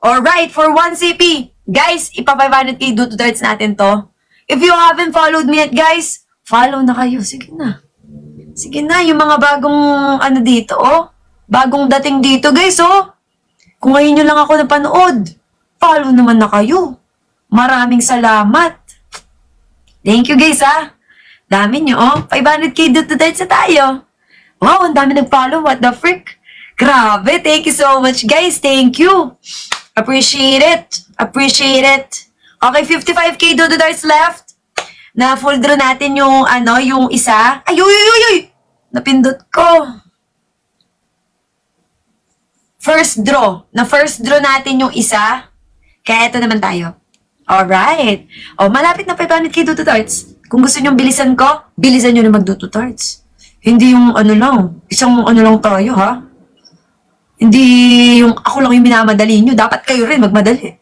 Alright, for 1CP. Guys, ipa-500k do to darts natin to. If you haven't followed me yet, guys, follow na kayo. Sige na. Sige na, yung mga bagong ano dito, oh. Bagong dating dito, guys, oh. Kung ngayon nyo lang ako napanood, follow naman na kayo. Maraming salamat. Thank you, guys, ha. Dami nyo, oh. 500k do to darts na tayo. Wow, ang dami nag-follow. What the frick? Grabe, thank you so much, guys. Thank you. Appreciate it. Appreciate it. Okay, 55k do to darts left. Na full draw natin yung, ano, yung isa. Ay, uy, uy, uy! Napindot ko. First draw. Na first draw natin yung isa. Kaya ito naman tayo. Alright. O, malapit na 500k do to darts. Kung gusto nyong bilisan ko, bilisan nyo na mag do to darts. Hindi yung ano lang. Isang ano lang tayo, ha? Hindi yung ako lang yung minamadali nyo. Dapat kayo rin magmadali.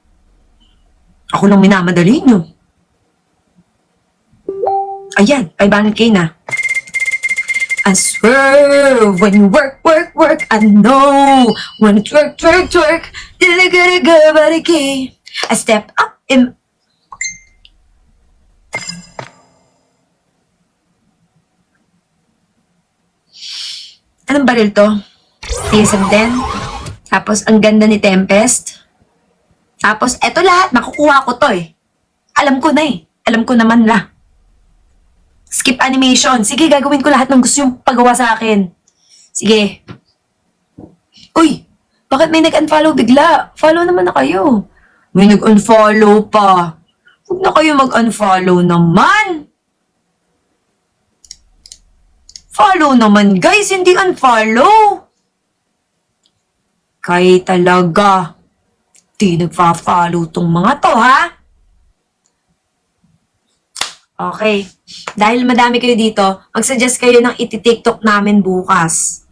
Ako lang minamadali nyo. Ayan, 500k na. I swear, when you work, work, work, I know. When it's work, work, work, did I get a good body key? I step up in... Anong baril to? TSM-10. Tapos, ang ganda ni Tempest. Tapos, eto lahat, makukuha ko to eh. Alam ko na eh. Alam ko naman la. Skip animation. Sige, gagawin ko lahat ng gusto yung pagawa sa akin. Sige. Uy, bakit may nag-unfollow bigla? Follow naman na kayo. May nag-unfollow pa. Huwag na kayo mag-unfollow naman. Follow naman, guys. Hindi unfollow. Kaya talaga. Di nagpa-follow tong mga to, ha? Okay. Dahil madami kayo dito, mag-suggest kayo ng iti-TikTok namin bukas.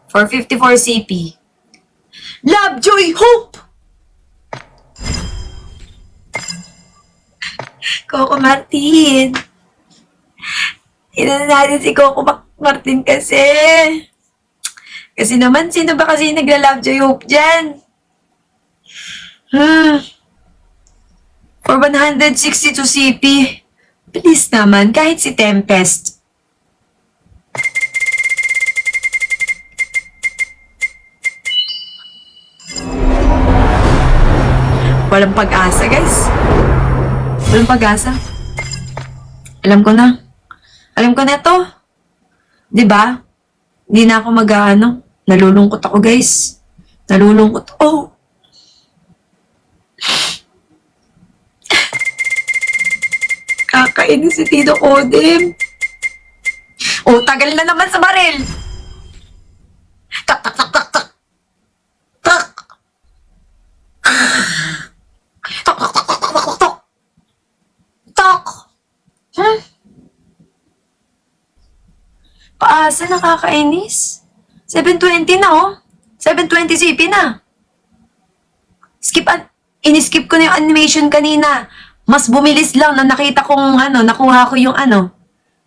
For 54 CP. Love, joy, hope! Coco Martin. Ilan natin si Coco Martin kasi. Kasi naman, sino ba kasi nagla-love, joy, hope dyan? For 162 CP. Please naman, kahit si Tempest. Walang pag-asa, guys. Walang pag-asa. Alam ko na. Alam ko na to. Diba? Hindi na ako mag-ano. Nalulungkot ako, guys. Nalulungkot. Oh. Kakainin si Tito Kodim. Oh, tagal na naman sa baril. Tak, tak, tak, tak, tak. Tak. Tak, tak, tak, tak, tak, tak, tak. Tak. Paasa, nakakainis. 720 na, oh. 720 CP na. Iniskip ko na yung animation kanina. Mas bumilis lang na nakita kong nakuha ko yung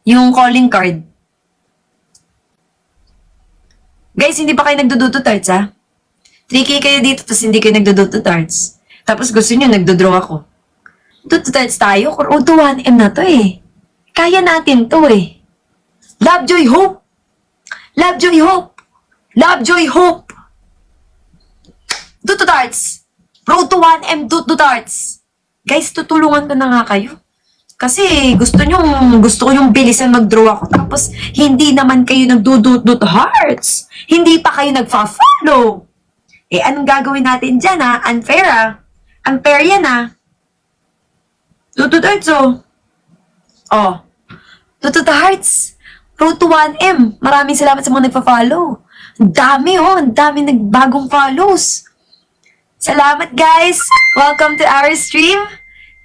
yung calling card. Guys, hindi pa kayo nagduduto tarts, ha? 3K kayo dito, tapos hindi kayo nagduduto tarts. Tapos gusto nyo, nagdodraw ako. Duduto tarts tayo, o 1M na to eh. Kaya natin to eh. Love, joy, hope! Love, joy, hope! Love, joy, hope! Duduto tarts! Road to 1M, duduto tarts! Guys, tutulungan ko na nga kayo. Kasi gusto ko yung bilisan mag-draw ako. Tapos, hindi naman kayo nagdudut hearts. Hindi pa kayo nagfa-follow. Eh, anong gagawin natin dyan, ha? Unfair, ha? Unfair yan, ha? Dudut hearts, oh. Oh. Dudut hearts. Road to 1M. Maraming salamat sa mga nagfa-follow. Ang dami, oh. Ang dami nagbagong follows. Salamat, guys! Welcome to our stream.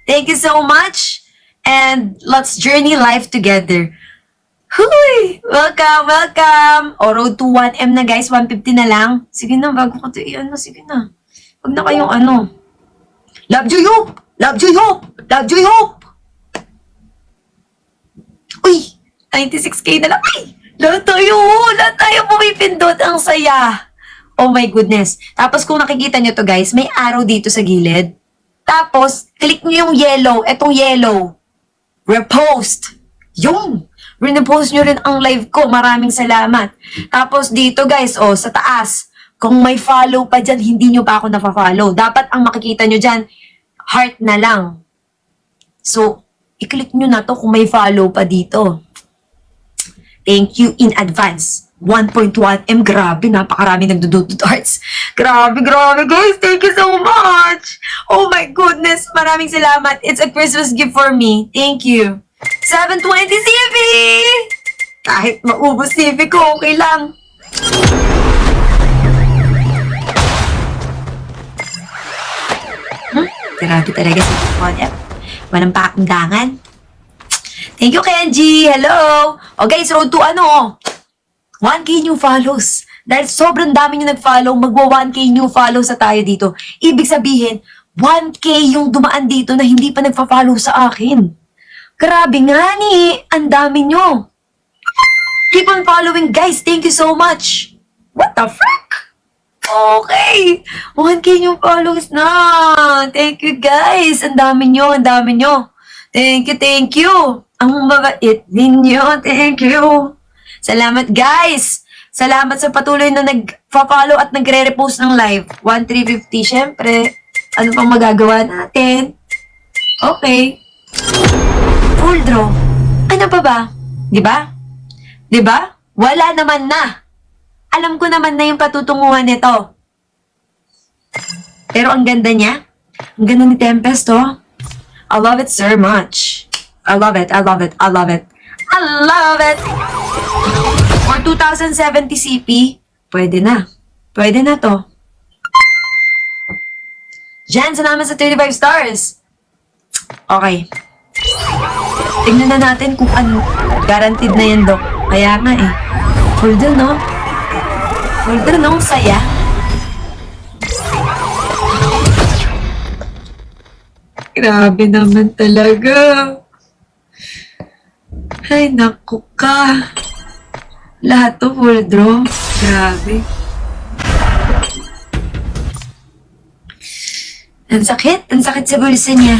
Thank you so much. And let's journey life together. Huy! Welcome, welcome! O, road to 1M na, guys. 150 na lang. Sige na, bago ko ito sige na. Huwag na kayong Love, joy, hope! Love, joy, hope! Love, joy, hope! Uy! 96k na lang. Ay! Lahat tayo pumipindot. Ang saya. Oh my goodness. Tapos kung nakikita nyo to guys, may arrow dito sa gilid. Tapos, click nyo yung yellow. Etong yellow. Repost. Yung. Repost nyo rin ang live ko. Maraming salamat. Tapos dito guys, oh, sa taas. Kung may follow pa dyan, hindi nyo pa ako nafa-follow. Dapat ang makikita nyo dyan, heart na lang. So, i-click nyo na to kung may follow pa dito. Thank you in advance. 1.1M, grabe, napakarami nagdududod hearts. Grabe guys, thank you so much. Oh my goodness, maraming salamat. It's a Christmas gift for me. Thank you. 720 CV! Kahit maubos CV ko, okay lang. Grabe talaga si Konep. Walang pakundangan. Thank you, Kenji. Hello. O guys, road to 1K new follows. Dahil sobrang dami nyo nag-follow, magwa 1K new follows sa tayo dito. Ibig sabihin, 1K yung dumaan dito na hindi pa nagfa-follow sa akin. Grabe nga ni, ang dami nyo. Keep on following, guys. Thank you so much. What the frick? Okay. 1K yung follows na. Thank you, guys. Ang dami nyo, ang dami nyo. Thank you. Ang mabait ninyo. Thank you. Salamat, guys. Salamat sa patuloy na nag-follow at nagre-repost ng live. 1,350, syempre. Ano pang magagawa natin? Okay. Full draw. Ano pa ba? Diba? Diba? Wala naman na. Alam ko naman na yung patutunguhan nito. Pero ang ganda niya. Ang ganda ni Tempest, oh. I love it so much. I love it. For 2070 CP, pwede na. Pwede na to. Jan, salamat sa 35 stars. Okay. Tingnan na natin kung ano. Guaranteed na yan, Dok. Kaya nga eh. Holder, no? Holder, no? Saya. Grabe naman talaga. Ay, naku ka. Lahat to full draw. Grabe. Ang sakit sa bulsa niya.